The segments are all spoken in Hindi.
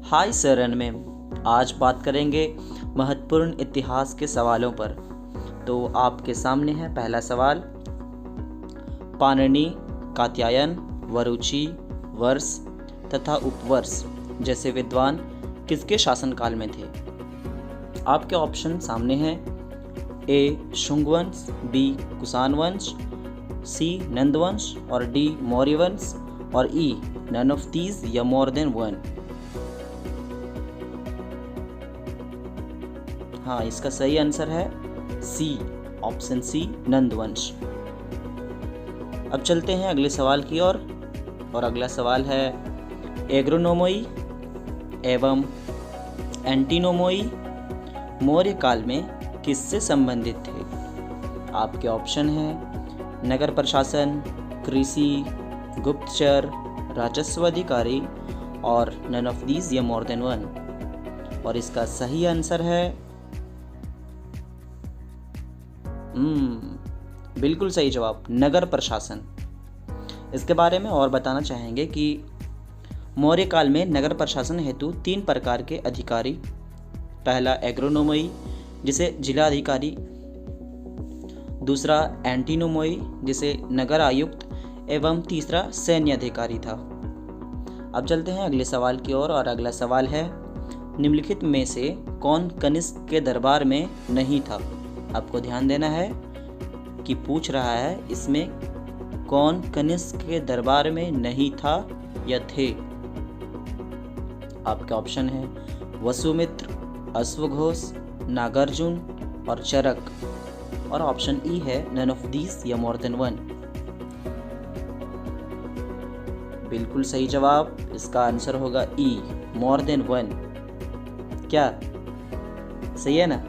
हाय सरन में आज बात करेंगे महत्वपूर्ण इतिहास के सवालों पर। तो आपके सामने है पहला सवाल। पाणिनि, कात्यायन, वरुचि, वर्ष तथा उपवर्ष जैसे विद्वान किसके शासनकाल में थे? आपके ऑप्शन सामने हैं। ए शुंग वंश, बी कुषाण वंश, सी नंद वंश और डी मौर्य वंश और ई नन ऑफ दीज या मोर देन वन। हाँ, इसका सही आंसर है सी, ऑप्शन सी नंद वंश। अब चलते हैं अगले सवाल की ओर और अगला सवाल है एग्रोनोमोई एवं एंटीनोमोई मौर्य काल में किससे संबंधित थे? आपके ऑप्शन हैं नगर प्रशासन, कृषि, गुप्तचर, राजस्व अधिकारी और नन ऑफ दीज या मोर देन वन। और इसका सही आंसर है बिल्कुल सही जवाब, नगर प्रशासन। इसके बारे में और बताना चाहेंगे कि मौर्य काल में नगर प्रशासन हेतु 3 प्रकार के अधिकारी, पहला एग्रोनोमोई जिसे जिला अधिकारी, दूसरा एंटीनोमोई जिसे नगर आयुक्त एवं तीसरा सैन्य अधिकारी था। अब चलते हैं अगले सवाल की ओर और अगला सवाल है निम्नलिखित में से कौन कनिष्क के दरबार में नहीं था? आपको ध्यान देना है कि पूछ रहा है इसमें कौन कनिष्क के दरबार में नहीं था या थे। आपके ऑप्शन है वसुमित्र, अश्वघोष, नागार्जुन और चरक और ऑप्शन ई है नन ऑफ दीज या मोर देन वन। बिल्कुल सही जवाब, इसका आंसर होगा ई, मोर देन वन। क्या सही है ना?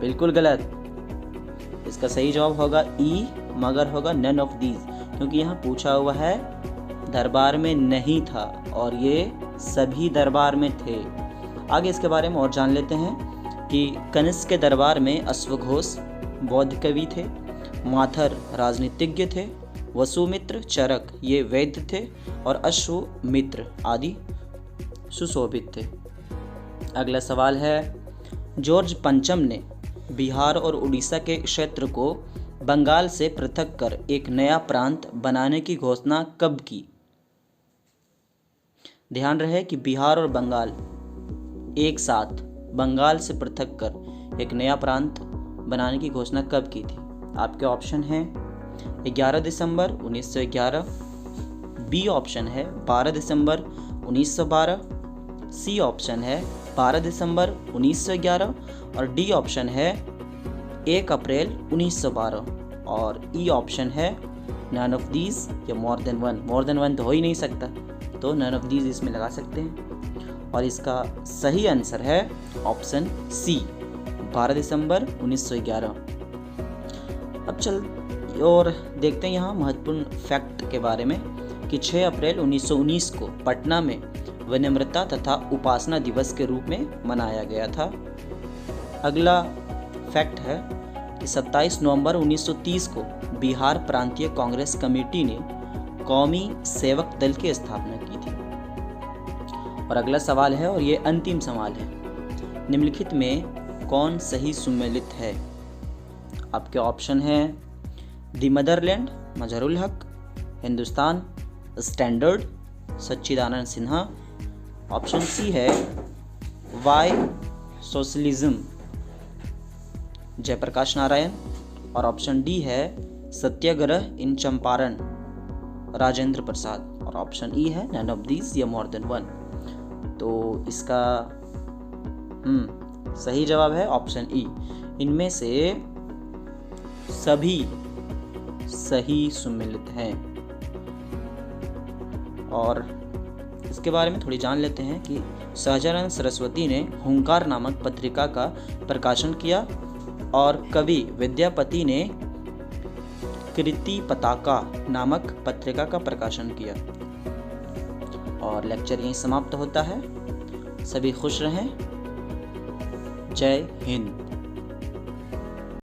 बिल्कुल गलत। इसका सही जवाब होगा ई, मगर होगा नन ऑफ दीज, क्योंकि यहाँ पूछा हुआ है दरबार में नहीं था और ये सभी दरबार में थे। आगे इसके बारे में और जान लेते हैं कि कनिष्क के दरबार में अश्वघोष बौद्ध कवि थे, माथर राजनीतिज्ञ थे, वसुमित्र चरक ये वैद्य थे और अश्वमित्र आदि सुशोभित थे। अगला सवाल है जॉर्ज पंचम ने बिहार और उड़ीसा के क्षेत्र को बंगाल से पृथक कर एक नया प्रांत बनाने की घोषणा कब की? ध्यान रहे कि बिहार और बंगाल एक साथ बंगाल से पृथक कर एक नया प्रांत बनाने की घोषणा कब की थी? आपके ऑप्शन हैं 11 दिसंबर 1911, बी ऑप्शन है 12 दिसंबर 1912, सी ऑप्शन है 12 दिसंबर 1911 और डी ऑप्शन है 1 अप्रैल 1912 और ई ऑप्शन है नन ऑफ दीज या more than one. More than one तो हो ही नहीं सकता, तो नन ऑफ दीज इसमें लगा सकते हैं और इसका सही आंसर है ऑप्शन सी, 12 दिसंबर 1911। अब चल और देखते हैं यहाँ महत्वपूर्ण फैक्ट के बारे में कि 6 अप्रैल 1919 को पटना में विनम्रता तथा उपासना दिवस के रूप में मनाया गया था। अगला फैक्ट है कि 27 नवंबर 1930 को बिहार प्रांतीय कांग्रेस कमेटी ने कौमी सेवक दल की स्थापना की थी। और अगला सवाल है और ये अंतिम सवाल है, निम्नलिखित में कौन सही सुमेलित है? आपके ऑप्शन है दी मदरलैंड मजहरुल हक, हिंदुस्तान स्टैंडर्ड सच्चिदानंद सिन्हा, ऑप्शन सी है वाई सोशलिज्म जयप्रकाश नारायण और ऑप्शन डी है सत्याग्रह इन चंपारण राजेंद्र प्रसाद और ऑप्शन ई है नन ऑफ दीज या मोर देन वन। तो इसका सही जवाब है ऑप्शन ई, इनमें से सभी सही सुमेलित हैं। और इसके बारे में थोड़ी जान लेते हैं कि सहजानंद सरस्वती ने हुंकार नामक पत्रिका का प्रकाशन किया और कवि विद्यापति ने कृति पताका नामक पत्रिका का प्रकाशन किया। और लेक्चर यहीं समाप्त होता है। सभी खुश रहें। जय हिंद।